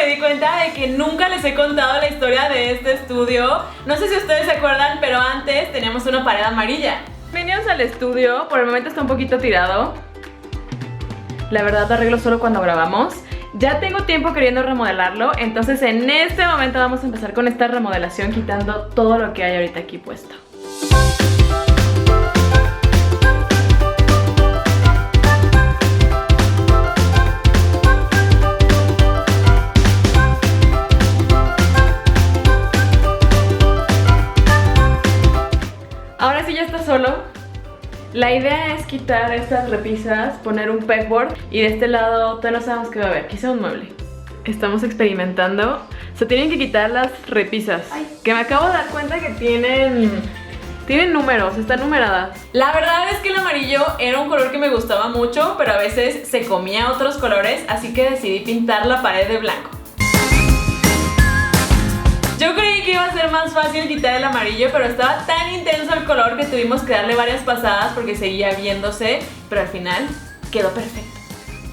di cuenta de que nunca les he contado la historia de este estudio. No sé si ustedes se acuerdan, pero antes teníamos una pared amarilla. Bienvenidos al estudio, por el momento está un poquito tirado. La verdad arreglo solo cuando grabamos. Ya tengo tiempo queriendo remodelarlo, entonces en este momento vamos a empezar con esta remodelación quitando todo lo que hay ahorita aquí puesto. Ahora sí ya está solo. La idea es quitar estas repisas, poner un pegboard y de este lado todavía no sabemos qué va a haber, quizá un mueble. Estamos experimentando. Se tienen que quitar las repisas. Que me acabo de dar cuenta que tienen números, están numeradas. La verdad es que el amarillo era un color que me gustaba mucho, pero a veces se comía otros colores, así que decidí pintar la pared de blanco. Yo creí que iba a ser más fácil quitar el amarillo, pero estaba tan intenso el color que tuvimos que darle varias pasadas porque seguía viéndose, pero al final quedó perfecto.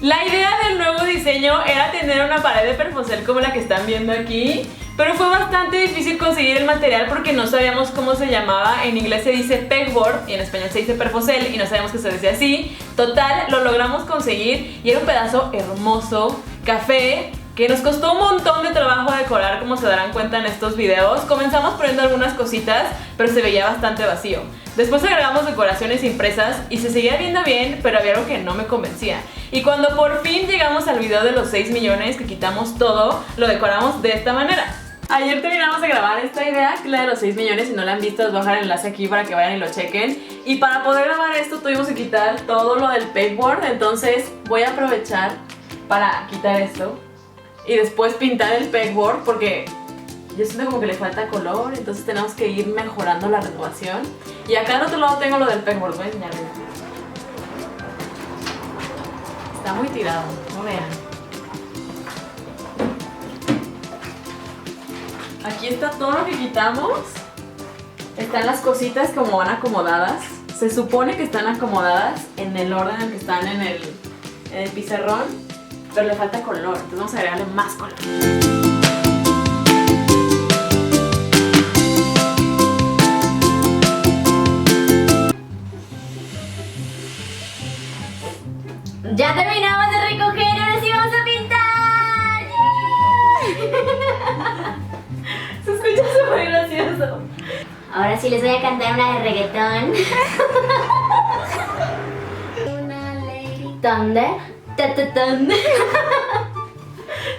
La idea del nuevo diseño era tener una pared de perfosel como la que están viendo aquí, pero fue bastante difícil conseguir el material porque no sabíamos cómo se llamaba. En inglés se dice pegboard y en español se dice perfosel y no sabíamos que se decía así. Total, lo logramos conseguir y era un pedazo hermoso, café, que nos costó un montón de trabajo decorar, como se darán cuenta en estos videos. Comenzamos poniendo algunas cositas, pero se veía bastante vacío. Después agregamos decoraciones impresas y se seguía viendo bien, pero había algo que no me convencía. Y cuando por fin llegamos al video de los 6 millones, que quitamos todo, lo decoramos de esta manera. Ayer terminamos de grabar esta idea, que es la de los 6 millones. Si no la han visto, les voy a dejar el enlace aquí para que vayan y lo chequen. Y para poder grabar esto tuvimos que quitar todo lo del pegboard, entonces voy a aprovechar para quitar esto y después pintar el pegboard porque yo siento como que le falta color, entonces tenemos que ir mejorando la renovación. Y acá al otro lado tengo lo del pegboard, voy a enseñarles. Está muy tirado, no vean. Aquí está todo lo que quitamos. Están las cositas como van acomodadas. Se supone que están acomodadas en el orden en que están en el pizarrón, pero le falta color, entonces vamos a agregarle más color. Ya terminamos de recoger, ahora sí vamos a pintar. Se escucha súper gracioso. Ahora sí les voy a cantar una de reggaetón. Una Lady Thunder. Thunder.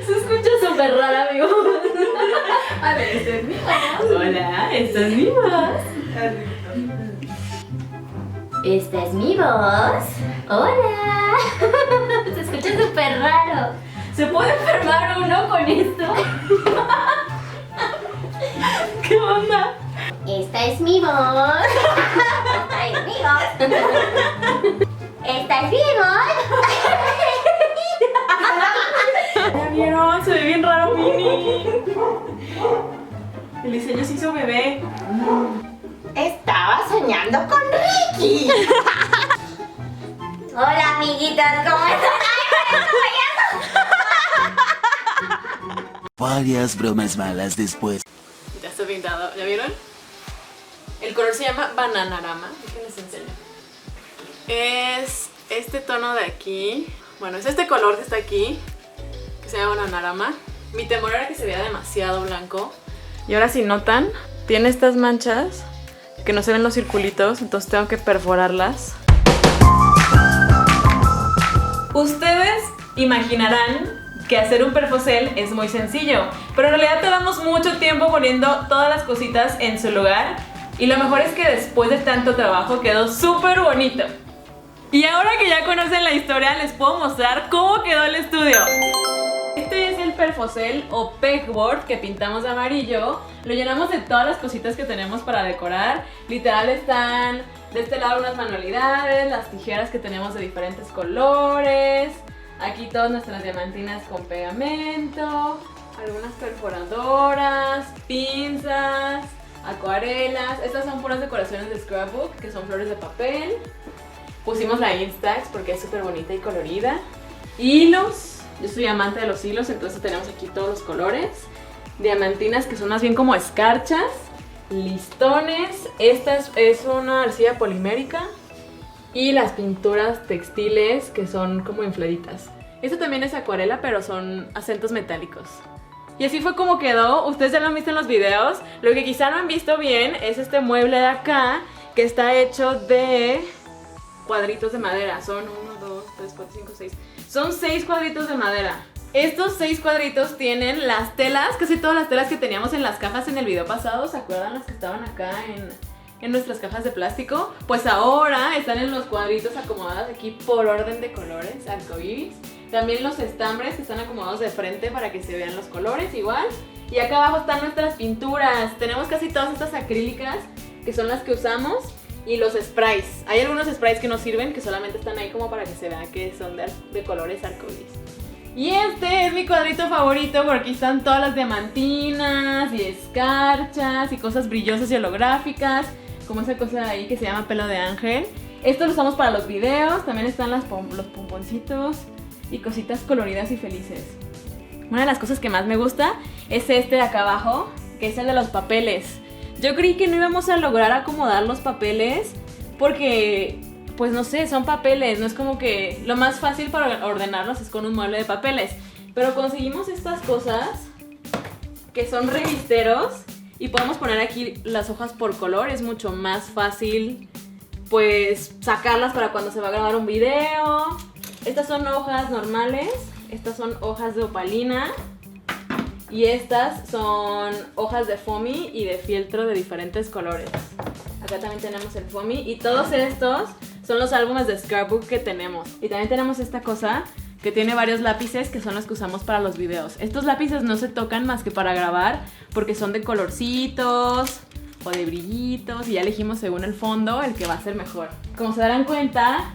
Se escucha súper rara, amigo. A ver, esta es mi voz. Hola, esta es mi voz. Esta es mi voz. Hola. Se escucha súper raro. ¿Se puede enfermar uno con esto? ¿Qué onda? Esta es mi voz. Esta es mi voz. Esta es mi voz. ¿Ya vieron? Se ve bien raro, Mini. El diseño se hizo bebé. Estaba soñando con Ricky. Hola, amiguitas, ¿cómo están? Varias bromas malas después. Ya está pintado, ¿ya vieron? El color se llama Bananarama. Déjenles enseño. Es este tono de aquí. Bueno, es este color que está aquí, que se llama Bananarama. Mi temor era que se veía demasiado blanco. Y ahora si notan, tiene estas manchas que no se ven los circulitos, entonces tengo que perforarlas. Ustedes imaginarán que hacer un perfosel es muy sencillo, pero en realidad tardamos mucho tiempo poniendo todas las cositas en su lugar y lo mejor es que después de tanto trabajo quedó súper bonito. Y ahora que ya conocen la historia, les puedo mostrar cómo quedó el estudio. Este es el perfosel o pegboard que pintamos de amarillo. Lo llenamos de todas las cositas que tenemos para decorar. Literal están de este lado unas manualidades, las tijeras que tenemos de diferentes colores. Aquí todas nuestras diamantinas con pegamento, algunas perforadoras, pinzas, acuarelas. Estas son puras decoraciones de scrapbook, que son flores de papel. Pusimos la Instax porque es súper bonita y colorida. Hilos, Yo soy amante de los hilos, entonces tenemos aquí todos los colores. Diamantinas que son más bien como escarchas. Listones. Esta es una arcilla polimérica. Y las pinturas textiles que son como infladitas. Esta también es acuarela, pero son acentos metálicos. Y así fue como quedó. Ustedes ya lo han visto en los videos. Lo que quizá no han visto bien es este mueble de acá, que está hecho de cuadritos de madera. Son 1, 2, 3, 4, 5, 6. Son 6 cuadritos de madera. Estos 6 cuadritos tienen las telas, casi todas las telas que teníamos en las cajas en el video pasado. ¿Se acuerdan las que estaban acá en nuestras cajas de plástico? Pues ahora están en los cuadritos acomodadas aquí por orden de colores, arcoíris. También los estambres que están acomodados de frente para que se vean los colores igual. Y acá abajo están nuestras pinturas. Tenemos casi todas estas acrílicas que son las que usamos. Y los sprays. Hay algunos sprays que no sirven, que solamente están ahí como para que se vea que son de colores arcoíris. Y este es mi cuadrito favorito porque aquí están todas las diamantinas y escarchas y cosas brillosas y holográficas, como esa cosa de ahí que se llama pelo de ángel. Esto lo usamos para los videos. También están los pomponcitos y cositas coloridas y felices. Una de las cosas que más me gusta es este de acá abajo, que es el de los papeles. Yo creí que no íbamos a lograr acomodar los papeles porque, pues no sé, son papeles. No es como que lo más fácil para ordenarlos es con un mueble de papeles. Pero conseguimos estas cosas que son revisteros y podemos poner aquí las hojas por color. Es mucho más fácil, pues, sacarlas para cuando se va a grabar un video. Estas son hojas normales, estas son hojas de opalina y estas son hojas de foamy y de fieltro de diferentes colores. Acá también tenemos el foamy y todos estos son los álbumes de scrapbook que tenemos. Y también tenemos esta cosa que tiene varios lápices que son los que usamos para los videos. Estos lápices no se tocan más que para grabar porque son de colorcitos o de brillitos y ya elegimos según el fondo el que va a ser mejor. Como se darán cuenta,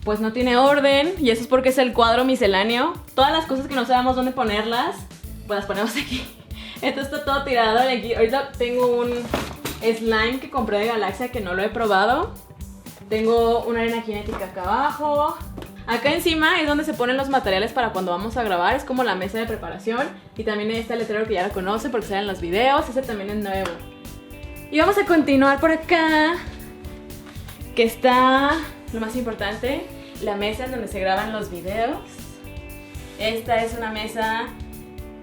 pues no tiene orden y eso es porque es el cuadro misceláneo. Todas las cosas que no sabemos dónde ponerlas, pues las ponemos aquí. Esto está todo tirado y aquí ahorita tengo un slime que compré de Galaxia que no lo he probado. Tengo una arena cinética acá abajo. Acá encima es donde se ponen los materiales para cuando vamos a grabar. Es como la mesa de preparación. Y también está el letrero que ya lo conoce porque sale en los videos. Ese también es nuevo. Y vamos a continuar por acá, que está lo más importante, la mesa en donde se graban los videos. Esta es una mesa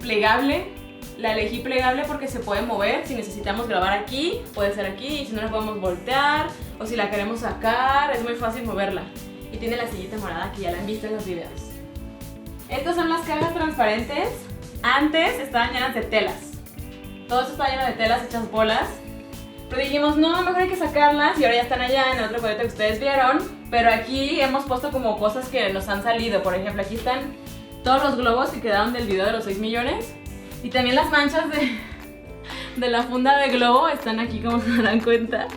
plegable. La elegí plegable porque se puede mover. Si necesitamos grabar aquí, puede ser aquí. Y si no, la podemos voltear. O si la queremos sacar, es muy fácil moverla. Y tiene la sillita morada que ya la han visto en los videos. Estas son las cajas transparentes. Antes estaban llenas de telas. Todo esto estaba lleno de telas hechas bolas. Pero dijimos, no, mejor hay que sacarlas. Y ahora ya están allá en el otro cuadrito que ustedes vieron. Pero aquí hemos puesto como cosas que nos han salido. Por ejemplo, aquí están todos los globos que quedaron del video de los 6 millones. Y también las manchas de la funda de globo están aquí, como se darán cuenta.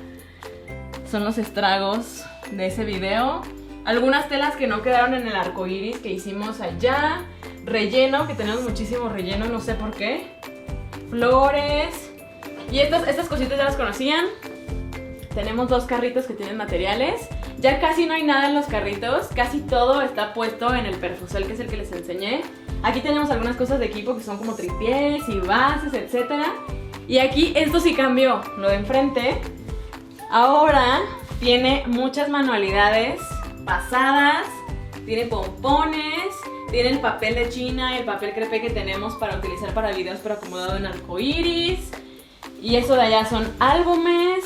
Son los estragos de ese video. Algunas telas que no quedaron en el arco iris que hicimos allá. Relleno, que tenemos muchísimo relleno, no sé por qué. Flores. Y estas cositas ya las conocían. Tenemos 2 carritos que tienen materiales. Ya casi no hay nada en los carritos. Casi todo está puesto en el perfusel, que es el que les enseñé. Aquí tenemos algunas cosas de equipo que son como tripiés y bases, etc. Y aquí esto sí cambió. Lo de enfrente ahora tiene muchas manualidades pasadas. Tiene pompones. Tiene el papel de China y el papel crepé que tenemos para utilizar para videos pero acomodado en arcoiris. Y eso de allá son álbumes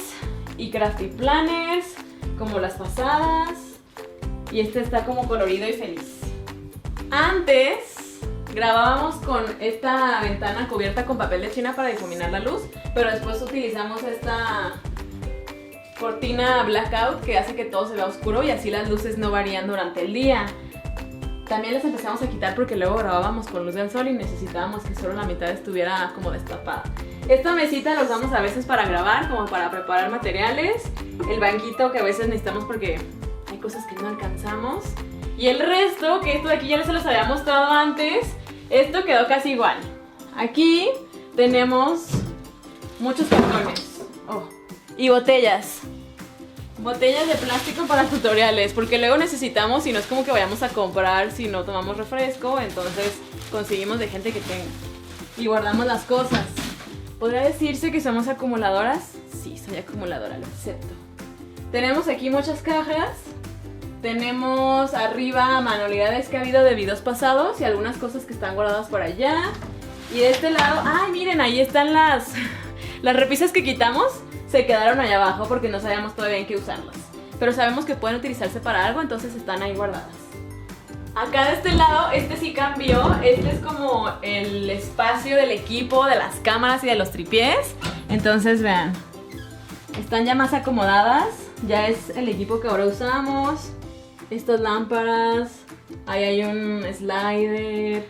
y crafty planners como las pasadas. Y este está como colorido y feliz. Antes grabábamos con esta ventana cubierta con papel de China para difuminar la luz, pero después utilizamos esta cortina blackout que hace que todo se vea oscuro y así las luces no varían durante el día. También las empezamos a quitar porque luego grabábamos con luz del sol y necesitábamos que solo la mitad estuviera como destapada. Esta mesita la usamos a veces para grabar, como para preparar materiales. El banquito que a veces necesitamos porque hay cosas que no alcanzamos. Y el resto, que esto de aquí ya les los había mostrado antes, esto quedó casi igual. Aquí tenemos muchos cartones y botellas Botellas de plástico para tutoriales, porque luego necesitamos y no es como que vayamos a comprar si no tomamos refresco, entonces conseguimos de gente que tenga. Y guardamos las cosas. ¿Podría decirse que somos acumuladoras? Sí, soy acumuladora, lo acepto. Tenemos aquí muchas cajas. Tenemos arriba manualidades que ha habido de videos pasados y algunas cosas que están guardadas por allá. Y de este lado, ¡ay, miren! Ahí están las repisas que quitamos. Se quedaron allá abajo porque no sabíamos todavía en qué usarlas. Pero sabemos que pueden utilizarse para algo, entonces están ahí guardadas. Acá de este lado, este sí cambió. Este es como el espacio del equipo, de las cámaras y de los tripiés. Entonces vean, están ya más acomodadas. Ya es el equipo que ahora usamos. Estas lámparas. Ahí hay un slider.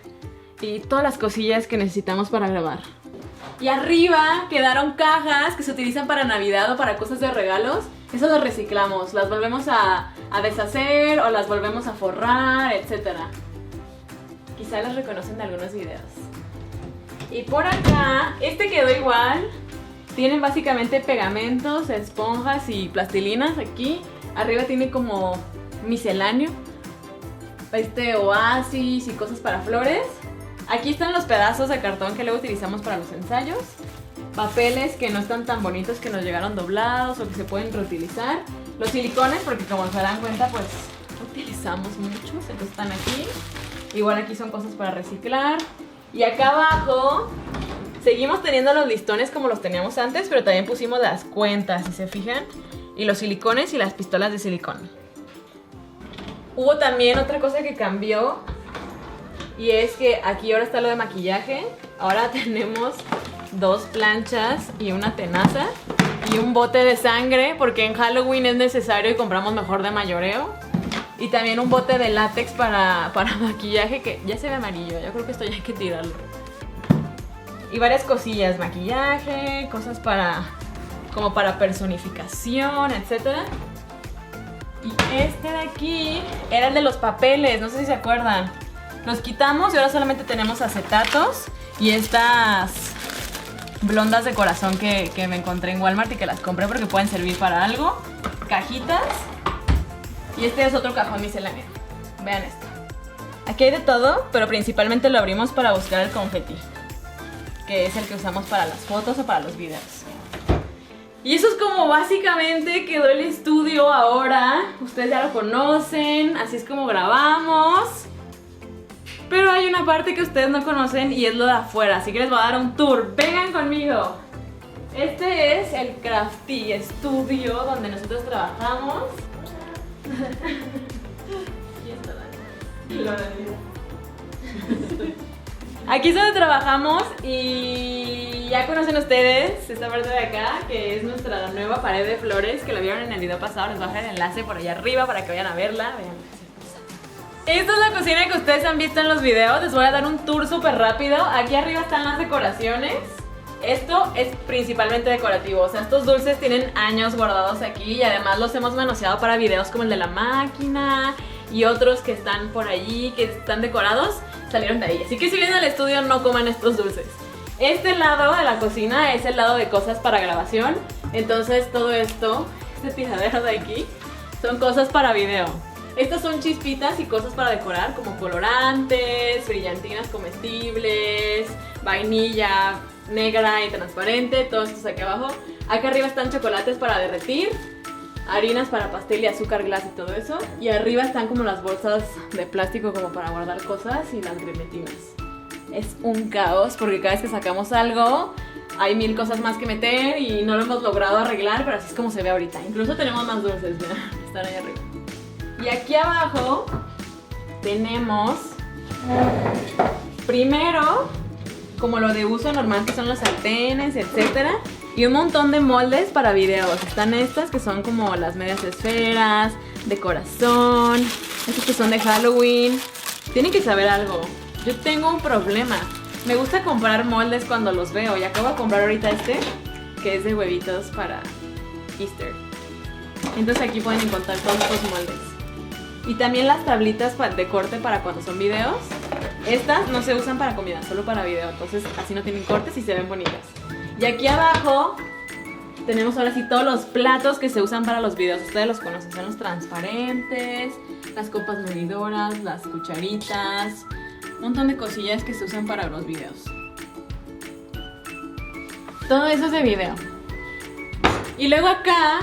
Y todas las cosillas que necesitamos para grabar. Y arriba quedaron cajas que se utilizan para Navidad o para cosas de regalos. Eso lo reciclamos, las volvemos a deshacer o las volvemos a forrar, etc. Quizá las reconocen de algunos videos. Y por acá, este quedó igual. Tienen básicamente pegamentos, esponjas y plastilinas aquí. Arriba tiene como misceláneo. Oasis y cosas para flores. Aquí están los pedazos de cartón que luego utilizamos para los ensayos. Papeles que no están tan bonitos, que nos llegaron doblados o que se pueden reutilizar. Los silicones, porque como se dan cuenta, pues utilizamos muchos, entonces están aquí. Igual aquí son cosas para reciclar. Y acá abajo seguimos teniendo los listones como los teníamos antes, pero también pusimos las cuentas, si se fijan. Y los silicones y las pistolas de silicón. Hubo también otra cosa que cambió. Y es que aquí ahora está lo de maquillaje. Ahora tenemos 2 planchas y una tenaza y un bote de sangre, porque en Halloween es necesario y compramos mejor de mayoreo. Y también un bote de látex para maquillaje que ya se ve amarillo. Yo creo que esto ya hay que tirarlo. Y varias cosillas, maquillaje, cosas como para personificación, etc. Y este de aquí era el de los papeles, no sé si se acuerdan. Los quitamos y ahora solamente tenemos acetatos y estas blondas de corazón que me encontré en Walmart y que las compré porque pueden servir para algo. Cajitas. Y este es otro cajón misceláneo. Vean esto. Aquí hay de todo, pero principalmente lo abrimos para buscar el confeti, que es el que usamos para las fotos o para los videos. Y eso es como básicamente quedó el estudio ahora. Ustedes ya lo conocen, así es como grabamos. Pero hay una parte que ustedes no conocen y es lo de afuera, así que les voy a dar un tour. ¡Vengan conmigo! Este es el Crafty Studio donde nosotros trabajamos. Aquí es donde trabajamos y ya conocen ustedes esta parte de acá, que es nuestra nueva pared de flores, que la vieron en el video pasado. Les voy a dejar el enlace por allá arriba para que vayan a verla. Vean. Esta es la cocina que ustedes han visto en los videos. Les voy a dar un tour súper rápido. Aquí arriba están las decoraciones. Esto es principalmente decorativo. O sea, estos dulces tienen años guardados aquí y además los hemos manoseado para videos como el de la máquina y otros que están por allí, que están decorados, salieron de ahí. Así que si vienen al estudio, no coman estos dulces. Este lado de la cocina es el lado de cosas para grabación. Entonces todo esto, este tiradero de aquí, son cosas para video. Estas son chispitas y cosas para decorar, como colorantes, brillantinas comestibles, vainilla negra y transparente, todo esto está aquí abajo. Acá arriba están chocolates para derretir, harinas para pastel y azúcar glass y todo eso. Y arriba están como las bolsas de plástico como para guardar cosas y las gremetinas. Es un caos porque cada vez que sacamos algo hay 1000 cosas más que meter y no lo hemos logrado arreglar, pero así es como se ve ahorita. Incluso tenemos más dulces, mira, están ahí arriba. Y aquí abajo tenemos primero como lo de uso normal, que son los sartenes, etcétera, y un montón de moldes para videos. Están estas que son como las medias esferas de corazón, estas que son de Halloween. Tienen que saber algo. Yo tengo un problema. Me gusta comprar moldes cuando los veo y acabo de comprar ahorita este que es de huevitos para Easter. Entonces aquí pueden encontrar todos estos moldes. Y también las tablitas de corte para cuando son videos. Estas no se usan para comida, solo para video. Entonces así no tienen cortes y se ven bonitas. Y aquí abajo Tenemos ahora sí todos los platos que se usan para los videos. Ustedes los conocen, son los transparentes, las copas medidoras, las cucharitas, un montón de cosillas que se usan para los videos. Todo eso es de video. Y luego acá,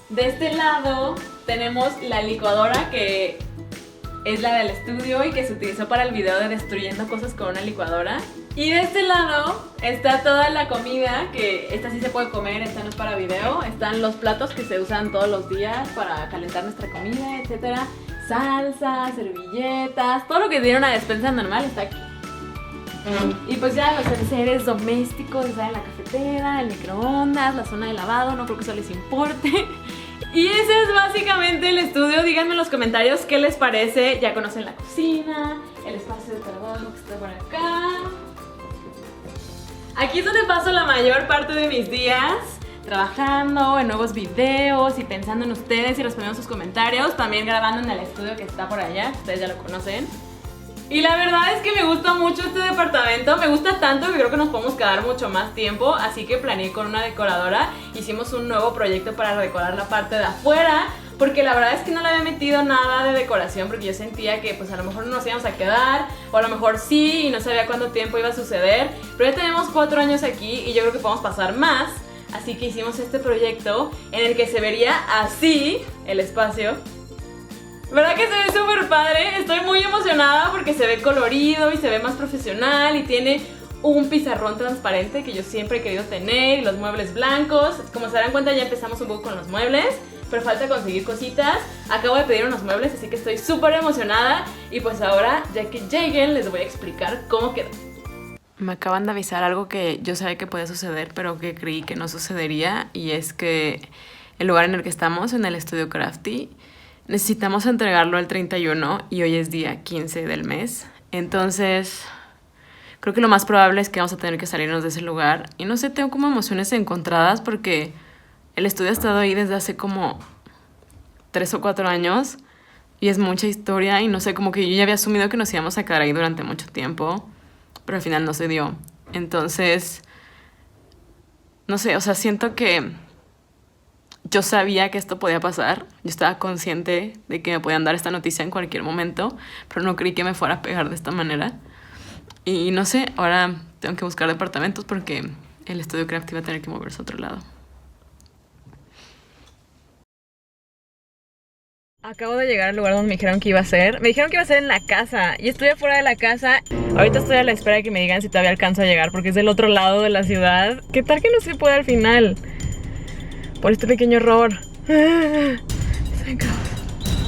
de este lado, tenemos la licuadora que es la del estudio y que se utilizó para el video de destruyendo cosas con una licuadora. Y de este lado está toda la comida, que esta sí se puede comer, esta no es para video. Están los platos que se usan todos los días para calentar nuestra comida, etc. Salsas, servilletas, todo lo que tiene una despensa normal está aquí. Y pues ya los enseres domésticos están en la cafetera, el microondas, la zona de lavado, no creo que eso les importe. Y ese es básicamente el estudio. Díganme en los comentarios qué les parece. Ya conocen la cocina, el espacio de trabajo que está por acá. Aquí es donde paso la mayor parte de mis días, trabajando en nuevos videos y pensando en ustedes y respondiendo sus comentarios. También grabando en el estudio que está por allá, ustedes ya lo conocen. Y la verdad es que me gusta mucho este departamento, me gusta tanto que creo que nos podemos quedar mucho más tiempo, así que planeé con una decoradora, hicimos un nuevo proyecto para decorar la parte de afuera, porque la verdad es que no le había metido nada de decoración porque yo sentía que pues a lo mejor no nos íbamos a quedar, o a lo mejor sí y no sabía cuánto tiempo iba a suceder, pero ya tenemos 4 años aquí y yo creo que podemos pasar más, así que hicimos este proyecto en el que se vería así el espacio. ¿Verdad que se ve súper padre? Estoy muy emocionada porque se ve colorido y se ve más profesional y tiene un pizarrón transparente que yo siempre he querido tener y los muebles blancos. Como se darán cuenta ya empezamos un poco con los muebles, pero falta conseguir cositas. Acabo de pedir unos muebles, así que estoy súper emocionada y pues ahora, ya que lleguen, les voy a explicar cómo quedó. Me acaban de avisar algo que yo sabía que podía suceder, pero que creí que no sucedería, y es que el lugar en el que estamos, en el estudio Crafty, necesitamos entregarlo el 31 y hoy es día 15 del mes. Entonces, creo que lo más probable es que vamos a tener que salirnos de ese lugar. Y no sé, tengo como emociones encontradas porque el estudio ha estado ahí desde hace como 3 o 4 años y es mucha historia y no sé, como que yo ya había asumido que nos íbamos a quedar ahí durante mucho tiempo, pero al final no se dio. Entonces, no sé, o sea, siento que yo sabía que esto podía pasar, yo estaba consciente de que me podían dar esta noticia en cualquier momento, pero no creí que me fuera a pegar de esta manera. Y no sé, ahora tengo que buscar departamentos porque el estudio Crafty va a tener que moverse a otro lado. Acabo de llegar al lugar donde me dijeron que iba a ser. Me dijeron que iba a ser en la casa y estoy afuera de la casa. Ahorita estoy a la espera de que me digan si todavía alcanzo a llegar porque es del otro lado de la ciudad. ¿Qué tal que no se puede al final? Por este pequeño error.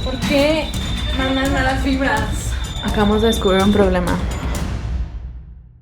¿Por qué mandan malas vibras? Acabamos de descubrir un problema.